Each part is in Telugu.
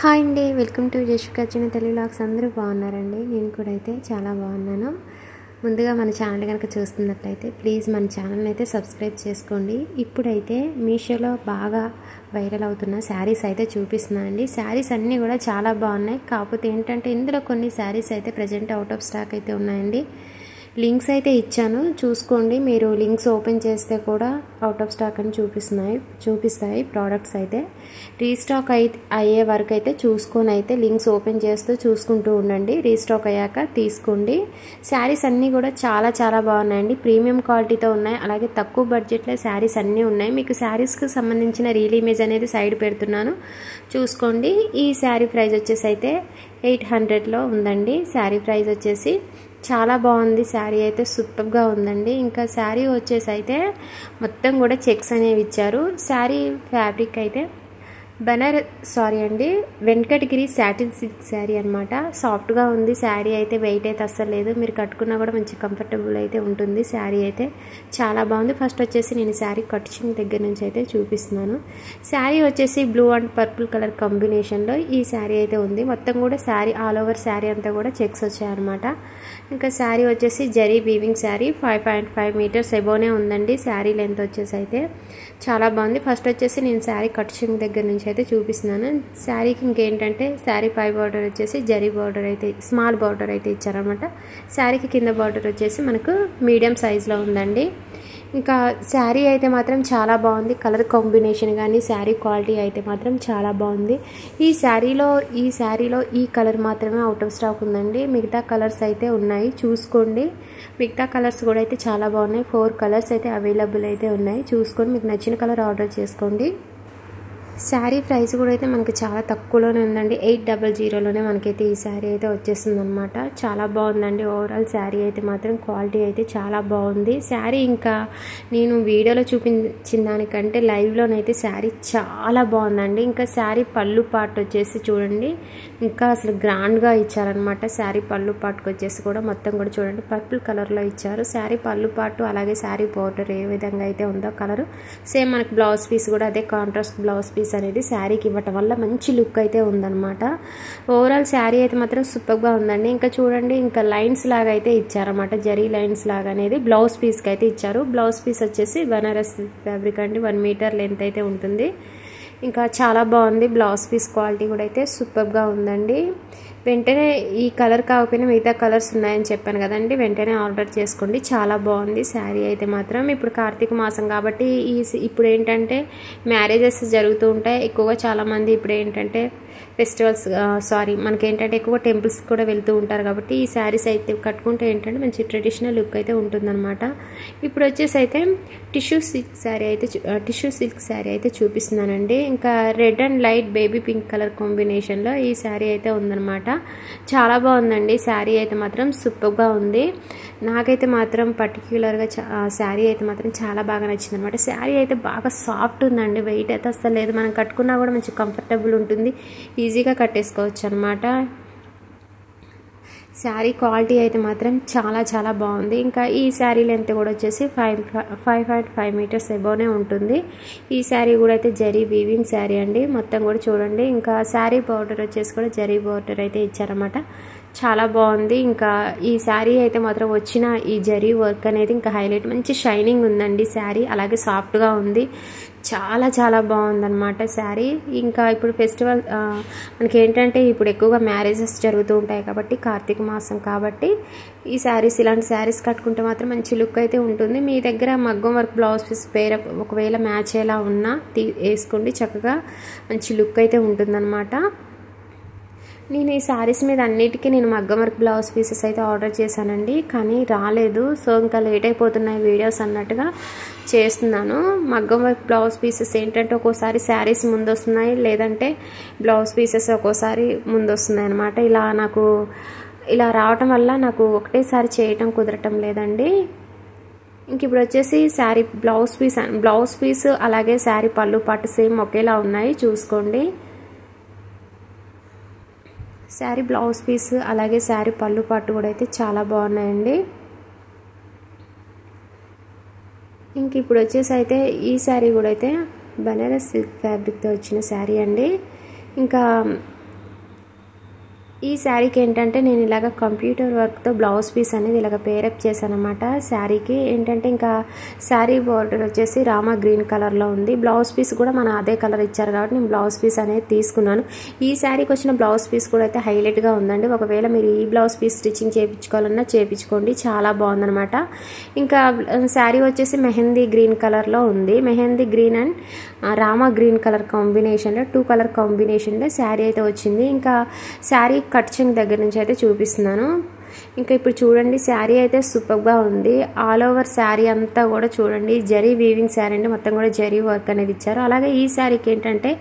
హాయ్ అండి, వెల్కమ్ టు జశ్విక చిన్న తెలుగు వ్లాగ్స్. అందరూ బాగున్నారండి. నేను కూడా అయితే చాలా బాగున్నాను. ముందుగా మన ఛానల్ కనుక చూస్తున్నట్లయితే ప్లీజ్ మన ఛానల్ని అయితే సబ్స్క్రైబ్ చేసుకోండి. ఇప్పుడైతే మీషోలో బాగా వైరల్ అవుతున్న శారీస్ అయితే చూపిస్తున్నానండి. శారీస్ అన్నీ కూడా చాలా బాగున్నాయి. కాకపోతే ఏంటంటే ఇందులో కొన్ని శారీస్ అయితే ప్రజెంట్ అవుట్ ఆఫ్ స్టాక్ అయితే ఉన్నాయండి. లింక్స్ అయితే ఇచ్చాను, చూసుకోండి. మీరు లింక్స్ ఓపెన్ చేస్తే కూడా అవుట్ ఆఫ్ స్టాక్ అని చూపిస్తాయి ప్రోడక్ట్స్ అయితే. రీస్టాక్ అయ్యే వరకు అయితే చూసుకొని అయితే లింక్స్ ఓపెన్ చేస్తూ చూసుకుంటూ ఉండండి. రీస్టాక్ అయ్యాక తీసుకోండి. శారీస్ అన్నీ కూడా చాలా చాలా బాగున్నాయండి. ప్రీమియం క్వాలిటీతో ఉన్నాయి. అలాగే తక్కువ బడ్జెట్లో శారీస్ అన్నీ ఉన్నాయి. మీకు శారీస్కి సంబంధించిన రీల్ ఇమేజ్ అనేది సైడ్ పెడుతున్నాను, చూసుకోండి. ఈ శారీ ప్రైస్ వచ్చేసి అయితే 800లో ఉందండి. శారీ ప్రైస్ వచ్చేసి చాలా బాగుంది. శారీ అయితే సూపర్గా ఉందండి. ఇంకా శారీ వచ్చేసి అయితే మొత్తం కూడా చెక్స్ అనేవి ఇచ్చారు. శారీ ఫ్యాబ్రిక్ అయితే వెంకటగిరి సాటిన్ సిల్క్ శారీ అనమాట. సాఫ్ట్గా ఉంది శారీ అయితే. వెయిట్ అయితే అస్సలు లేదు. మీరు కట్టుకున్నా కూడా మంచి కంఫర్టబుల్ అయితే ఉంటుంది. శారీ అయితే చాలా బాగుంది. ఫస్ట్ వచ్చేసి నేను శారీ కటింగ్ దగ్గర నుంచి అయితే చూపిస్తున్నాను. శారీ వచ్చేసి బ్లూ అండ్ పర్పుల్ కలర్ కాంబినేషన్లో ఈ శారీ అయితే ఉంది. మొత్తం కూడా శారీ ఆల్ ఓవర్ శారీ అంతా కూడా చెక్స్ వచ్చాయన్నమాట. ఇంకా శారీ వచ్చేసి జరీ వీవింగ్ శారీ 5.5 మీటర్స్ ఎబోనే ఉందండి. శారీ లెంత్ వచ్చేసి అయితే చాలా బాగుంది. ఫస్ట్ వచ్చేసి నేను శారీ కటింగ్ దగ్గర నుంచి అయితే చూపిస్తున్నాను. శారీకి ఇంకేంటంటే శారీ పై బార్డర్ వచ్చేసి జరీ బార్డర్ అయితే స్మాల్ బార్డర్ అయితే ఇచ్చారనమాట. శారీకి కింద బార్డర్ వచ్చేసి మనకు మీడియం సైజులో ఉందండి. ఇంకా శారీ అయితే మాత్రం చాలా బాగుంది. కలర్ కాంబినేషన్ కానీ శారీ క్వాలిటీ అయితే మాత్రం చాలా బాగుంది. ఈ శారీలో ఈ కలర్ మాత్రమే అవుట్ ఆఫ్ స్టాక్ ఉందండి. మిగతా కలర్స్ అయితే ఉన్నాయి, చూసుకోండి. మిగతా కలర్స్ కూడా అయితే చాలా బాగున్నాయి. 4 కలర్స్ అయితే అవైలబుల్ అయితే ఉన్నాయి. చూసుకొని మీకు నచ్చిన కలర్ ఆర్డర్ చేసుకోండి. శారీ ప్రైస్ కూడా అయితే మనకి చాలా తక్కువలోనే ఉందండి. 800లోనే మనకైతే ఈ శారీ అయితే వచ్చేస్తుంది అనమాట. చాలా బాగుందండి. ఓవరాల్ శారీ అయితే మాత్రం క్వాలిటీ అయితే చాలా బాగుంది. శారీ ఇంకా నేను వీడియోలో చూపించిన దానికంటే లైవ్లోనైతే శారీ చాలా బాగుందండి. ఇంకా శారీ పళ్ళు పార్ట్ వచ్చేసి చూడండి, ఇంకా అసలు గ్రాండ్గా ఇచ్చారనమాట. శారీ పళ్ళు పార్ట్కి వచ్చేసి కూడా మొత్తం కూడా చూడండి పర్పుల్ కలర్లో ఇచ్చారు. శారీ పళ్ళు పార్ట్ అలాగే శారీ బోర్డర్ ఏ విధంగా అయితే ఉందో కలరు సేమ్ మనకి బ్లౌజ్ పీస్ కూడా అదే కాంట్రాస్ట్ బ్లౌజ్ పీస్ అనేది శారీకి ఇవ్వటం వల్ల మంచి లుక్ అయితే ఉందన్నమాట. ఓవరాల్ శారీ అయితే మాత్రం సూపర్గా ఉందండి. ఇంకా చూడండి, ఇంకా లైన్స్ లాగా అయితే ఇచ్చారన్నమాట. జరీ లైన్స్ లాగా అనేది బ్లౌజ్ పీస్కి అయితే ఇచ్చారు. బ్లౌజ్ పీస్ వచ్చేసి బనారస్ ఫ్యాబ్రిక్ అండి. 1 మీటర్ లెంత్ అయితే ఉంటుంది. ఇంకా చాలా బాగుంది. బ్లౌజ్ పీస్ క్వాలిటీ కూడా అయితే సూపర్గా ఉందండి. వెంటనే ఈ కలర్ కాకపోయినా మిగతా కలర్స్ ఉన్నాయని చెప్పాను కదండి, వెంటనే ఆర్డర్ చేసుకోండి. చాలా బాగుంది శారీ అయితే మాత్రం. ఇప్పుడు కార్తీక మాసం కాబట్టి ఇప్పుడు ఏంటంటే మ్యారేజెస్ జరుగుతూ ఉంటాయి ఎక్కువగా. చాలామంది ఇప్పుడు ఏంటంటే ఫెస్టివల్స్ మనకేంటంటే ఎక్కువ టెంపుల్స్ కూడా వెళ్తూ ఉంటారు కాబట్టి ఈ శారీస్ అయితే కట్టుకుంటే ఏంటంటే మంచి ట్రెడిషనల్ లుక్ అయితే ఉంటుందన్నమాట. ఇప్పుడు వచ్చేసి అయితే టిష్యూ సిల్క్ శారీ అయితే చూపిస్తున్నానండి. ఇంకా red and light baby pink colour కాంబినేషన్లో ఈ శారీ అయితే ఉందన్నమాట. చాలా బాగుందండి. శారీ అయితే మాత్రం సూపర్గా ఉంది. నాకైతే మాత్రం పర్టిక్యులర్గా శారీ అయితే మాత్రం చాలా బాగా నచ్చింది అనమాట. శారీ అయితే బాగా సాఫ్ట్ ఉందండి. వెయిట్ అయితే అస్సలు లేదు. మనం కట్టుకున్నా కూడా మంచి కంఫర్టబుల్ ఉంటుంది. ఈజీగా కట్టేసుకోవచ్చు అనమాట. శారీ క్వాలిటీ అయితే మాత్రం చాలా చాలా బాగుంది. ఇంకా ఈ శారీ లెంత్ కూడా వచ్చేసి 5.5 మీటర్స్ ఎబోనే ఉంటుంది. ఈ శారీ కూడా అయితే జరీ వీవింగ్ శారీ అండి. మొత్తం కూడా చూడండి. ఇంకా శారీ బార్డర్ వచ్చేసి కూడా జరీ బార్డర్ అయితే ఇచ్చారన్నమాట. చాలా బాగుంది. ఇంకా ఈ శారీ అయితే మాత్రం వచ్చిన ఈ జరీ వర్క్ అనేది ఇంకా హైలైట్. మంచి షైనింగ్ ఉందండి శారీ. అలాగే సాఫ్ట్గా ఉంది. చాలా చాలా బాగుందన్నమాట శారీ. ఇంకా ఇప్పుడు ఫెస్టివల్ మనకి ఏంటంటే ఇప్పుడు ఎక్కువగా మ్యారేజెస్ జరుగుతూ ఉంటాయి కాబట్టి కార్తీక మాసం కాబట్టి ఈ శారీస్ ఇలాంటి శారీస్ కట్టుకుంటే మాత్రం మంచి లుక్ అయితే ఉంటుంది. మీ దగ్గర మగ్గం వర్క్ బ్లౌజ్ పీస్ ఒకవేళ మ్యాచ్ అయ్యేలా ఉన్నా వేసుకోండి. చక్కగా మంచి లుక్ అయితే ఉంటుందన్నమాట. నేను ఈ శారీస్ మీద అన్నిటికీ నేను మగ్గం వర్క్ బ్లౌజ్ పీసెస్ అయితే ఆర్డర్ చేశానండి, కానీ రాలేదు. సో ఇంకా లేట్ అయిపోతున్నాయి వీడియోస్ అన్నట్టుగా చేస్తున్నాను. మగ్గం వర్క్ బ్లౌజ్ పీసెస్ ఏంటంటే ఒక్కోసారి శారీస్ ముందు వస్తున్నాయి, లేదంటే బ్లౌజ్ పీసెస్ ఒక్కోసారి ముందు వస్తున్నాయి అనమాట. ఇలా రావటం వల్ల నాకు ఒకటేసారి చేయటం కుదరటం లేదండి. ఇంక ఇప్పుడు వచ్చేసి శారీ బ్లౌజ్ పీస్ అలాగే శారీ పళ్ళు పాటు సేమ్ ఒకేలా ఉన్నాయి, చూసుకోండి. శారీ బ్లౌజ్ పీస్ అలాగే శారీ పళ్ళు పాటు కూడా అయితే చాలా బాగున్నాయండి. ఇంక ఇప్పుడు వచ్చేసి అయితే ఈ శారీ కూడా అయితే బనారస్ సిల్క్ ఫ్యాబ్రిక్తో వచ్చిన శారీ అండి. ఇంకా ఈ శారీకి ఏంటంటే నేను ఇలాగ కంప్యూటర్ వర్క్తో బ్లౌజ్ పీస్ అనేది ఇలాగ పేరప్ చేశాను అనమాట. శారీకి ఏంటంటే ఇంకా శారీ బార్డర్ వచ్చేసి రామా గ్రీన్ కలర్లో ఉంది. బ్లౌజ్ పీస్ కూడా మన అదే కలర్ ఇచ్చారు కాబట్టి నేను బ్లౌజ్ పీస్ అనేది తీసుకున్నాను. ఈ శారీకి వచ్చిన బ్లౌజ్ పీస్ కూడా అయితే హైలైట్గా ఉందండి. ఒకవేళ మీరు ఈ బ్లౌజ్ పీస్ స్టిచ్చింగ్ చేయించుకోవాలన్నా చేయించుకోండి, చాలా బాగుందనమాట. ఇంకా శారీ వచ్చేసి మెహందీ గ్రీన్ కలర్లో ఉంది. Mehndi green and Rama green colour కాంబినేషన్లో 2 కలర్ కాంబినేషన్లో శారీ అయితే వచ్చింది. ఇంకా శారీ కట్ చెంగ్ దగ్గర నుంచి అయితే చూపిస్తున్నాను. ఇంకా ఇప్పుడు చూడండి శారీ అయితే సూపర్గా ఉంది. ఆల్ ఓవర్ శారీ అంతా కూడా చూడండి జరీ వీవింగ్ శారీ అండి, మొత్తం కూడా జరీ వర్క్ అనేది ఇచ్చారు. అలాగే ఈ శారీకి ఏంటంటే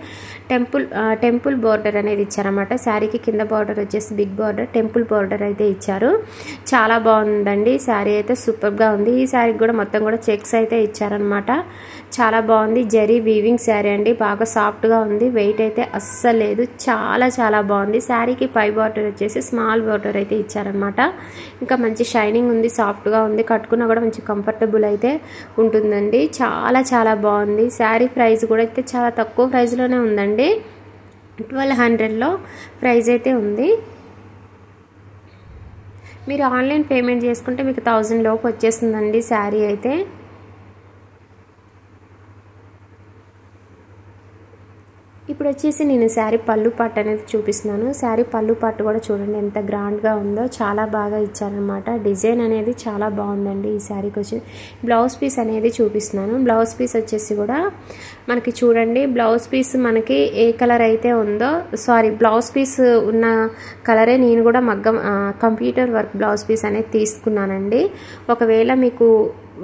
టెంపుల్ బార్డర్ అనేది ఇచ్చారన్నమాట. శారీకి కింద బార్డర్ వచ్చేసి బిగ్ బార్డర్, టెంపుల్ బార్డర్ అయితే ఇచ్చారు. చాలా బాగుందండి, శారీ అయితే సూపర్గా ఉంది. ఈ శారీకి కూడా మొత్తం కూడా చెక్స్ అయితే ఇచ్చారనమాట. చాలా బాగుంది, జరీ వీవింగ్ శారీ అండి, బాగా సాఫ్ట్గా ఉంది, వెయిట్ అయితే అస్సలు లేదు, చాలా చాలా బాగుంది. శారీకి పై బార్డర్ వచ్చేసి స్మాల్ బార్డర్ అయితే ఇచ్చారనమాట. ఇంకా మంచి షైనింగ్ ఉంది, సాఫ్ట్గా ఉంది, కట్టుకున్నా కూడా మంచి కంఫర్టబుల్ అయితే ఉంటుందండి. చాలా చాలా బాగుంది. శారీ ప్రైస్ కూడా అయితే చాలా తక్కువ ప్రైస్లోనే ఉందండి, 1200లో ప్రైస్ అయితే ఉంది. మీరు ఆన్లైన్ పేమెంట్ చేసుకుంటే మీకు 1000 లోపు వచ్చేస్తుందండి శారీ అయితే. ఇప్పుడు వచ్చేసి నేను శారీ పళ్ళు పట్టు అనేది చూపిస్తున్నాను. శారీ పళ్ళు పట్టు కూడా చూడండి ఎంత గ్రాండ్గా ఉందో, చాలా బాగా ఇచ్చారనమాట. డిజైన్ అనేది చాలా బాగుందండి. ఈ శారీకి వచ్చి బ్లౌజ్ పీస్ అనేది చూపిస్తున్నాను. బ్లౌజ్ పీస్ వచ్చేసి కూడా మనకి చూడండి, బ్లౌజ్ పీస్ మనకి ఏ కలర్ అయితే ఉందో, బ్లౌజ్ పీస్ ఉన్న కలరే నేను కూడా కంప్యూటర్ వర్క్ బ్లౌజ్ పీస్ అనేది తీసుకున్నానండి.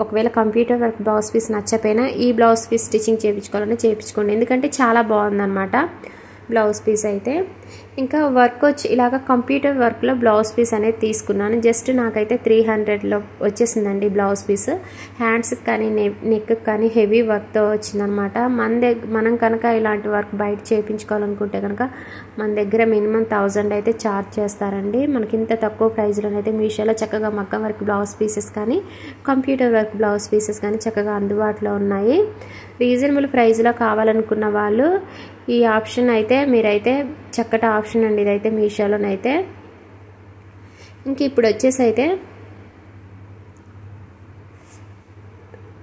ఒకవేళ కంప్యూటర్ వర్క్ బ్లౌజ్ పీస్ నచ్చపోయినా ఈ బ్లౌజ్ పీస్ స్టిచ్చింగ్ చేయించుకోవాలని చేయించుకోండి, ఎందుకంటే చాలా బాగుందన్నమాట బ్లౌజ్ పీస్ అయితే. ఇంకా వర్క్ వచ్చి ఇలాగ కంప్యూటర్ వర్క్లో బ్లౌజ్ పీస్ అనేది తీసుకున్నాను. జస్ట్ నాకైతే 300లో వచ్చేసిందండి బ్లౌజ్ పీస్. హ్యాండ్స్కి కానీ నెక్కి కానీ హెవీ వర్క్తో వచ్చిందనమాట. మనం కనుక ఇలాంటి వర్క్ బయట చేయించుకోవాలనుకుంటే కనుక మన దగ్గర మినిమం 1000 అయితే ఛార్జ్ చేస్తారండి. మనకి ఇంత తక్కువ ప్రైస్లోనైతే మీషోలో చక్కగా మగ్గం వర్క్ బ్లౌజ్ పీసెస్ కానీ కంప్యూటర్ వర్క్ బ్లౌజ్ పీసెస్ కానీ చక్కగా అందుబాటులో ఉన్నాయి. రీజనబుల్ ప్రైస్లో కావాలనుకున్న వాళ్ళు ఈ ఆప్షన్ అయితే మీరైతే చక్కటి ఆప్షన్ అండి ఇదైతే మీషోలోనైతే. ఇంక ఇప్పుడు వచ్చేసి అయితే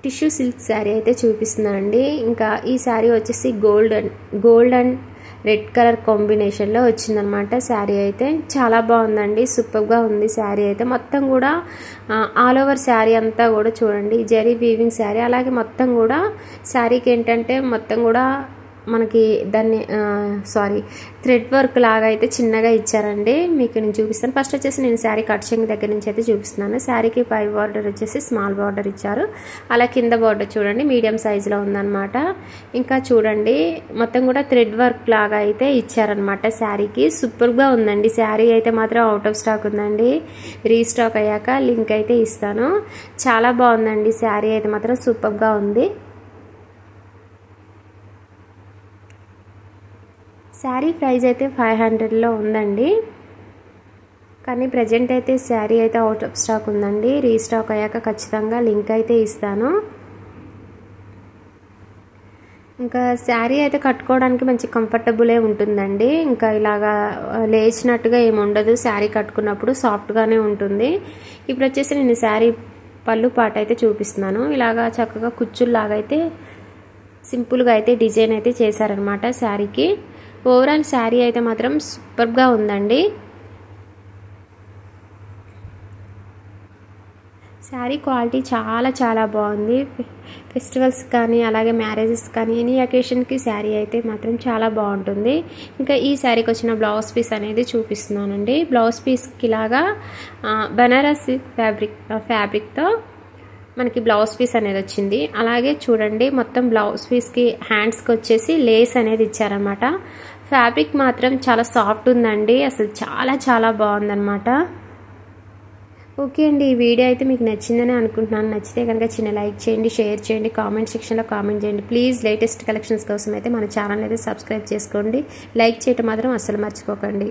టిష్యూ సిల్క్ శారీ అయితే చూపిస్తున్నానండి. ఇంకా ఈ శారీ వచ్చేసి గోల్డ్ అండ్ రెడ్ కలర్ కాంబినేషన్లో వచ్చిందనమాట. శారీ అయితే చాలా బాగుందండి, సూపర్గా ఉంది శారీ అయితే. మొత్తం కూడా ఆల్ ఓవర్ శారీ అంతా కూడా చూడండి జరీ వీవింగ్ శారీ. అలాగే మొత్తం కూడా శారీకి ఏంటంటే మొత్తం కూడా మనకి థ్రెడ్ వర్క్ లాగా అయితే చిన్నగా ఇచ్చారండి. మీకు నేను చూపిస్తాను. ఫస్ట్ వచ్చేసి నేను శారీ కట్ చెంగ్ దగ్గర నుంచి అయితే చూపిస్తున్నాను. శారీకి పై బార్డర్ వచ్చేసి స్మాల్ బార్డర్ ఇచ్చారు. అలా కింద బార్డర్ చూడండి మీడియం సైజులో ఉందన్నమాట. ఇంకా చూడండి మొత్తం కూడా థ్రెడ్ వర్క్ లాగా అయితే ఇచ్చారనమాట. శారీకి సూపర్గా ఉందండి. శారీ అయితే మాత్రం అవుట్ ఆఫ్ స్టాక్ ఉందండి. రీస్టాక్ అయ్యాక లింక్ అయితే ఇస్తాను. చాలా బాగుందండి శారీ అయితే మాత్రం సూపర్గా ఉంది. శారీ ప్రైస్ అయితే 500లో ఉందండి, కానీ ప్రజెంట్ అయితే శారీ అయితే అవుట్ ఆఫ్ స్టాక్ ఉందండి. రీస్టాక్ అయ్యాక ఖచ్చితంగా లింక్ అయితే ఇస్తాను. ఇంకా శారీ అయితే కట్టుకోవడానికి మంచి కంఫర్టబులే ఉంటుందండి. ఇంకా ఇలాగా లేచినట్టుగా ఏమి ఉండదు, శారీ కట్టుకున్నప్పుడు సాఫ్ట్గానే ఉంటుంది. ఇప్పుడు వచ్చేసి నేను శారీ పళ్ళు పాట అయితే చూపిస్తున్నాను. ఇలాగా చక్కగా కుచ్చుల్లాగా అయితే సింపుల్గా అయితే డిజైన్ అయితే చేశారనమాట శారీకి. ఓవరాల్ శారీ అయితే మాత్రం సూపర్గా ఉందండి. శారీ క్వాలిటీ చాలా చాలా బాగుంది. ఫెస్టివల్స్ కానీ అలాగే మ్యారేజెస్ కానీ ఎనీ అకేషన్కి శారీ అయితే మాత్రం చాలా బాగుంటుంది. ఇంకా ఈ శారీకి వచ్చిన బ్లౌజ్ పీస్ అనేది చూపిస్తున్నానండి. బ్లౌజ్ పీస్కి ఇలాగా బనారస్ ఫ్యాబ్రిక్తో మనకి బ్లౌజ్ పీస్ అనేది వచ్చింది. అలాగే చూడండి మొత్తం బ్లౌజ్ పీస్కి హ్యాండ్స్కి వచ్చేసి లేస్ అనేది ఇచ్చారనమాట. ఫ్యాబ్రిక్ మాత్రం చాలా సాఫ్ట్ ఉందండి, అసలు చాలా చాలా బాగుందన్నమాట. ఓకే అండి, ఈ వీడియో అయితే మీకు నచ్చిందని అనుకుంటున్నాను. నచ్చితే కనుక చిన్న లైక్ చేయండి, షేర్ చేయండి, కామెంట్ సెక్షన్లో కామెంట్ చేయండి. ప్లీజ్ లేటెస్ట్ కలెక్షన్స్ కోసం అయితే మన ఛానల్ అయితే సబ్స్క్రైబ్ చేసుకోండి. లైక్ చేయటం మాత్రం అస్సలు మర్చిపోకండి.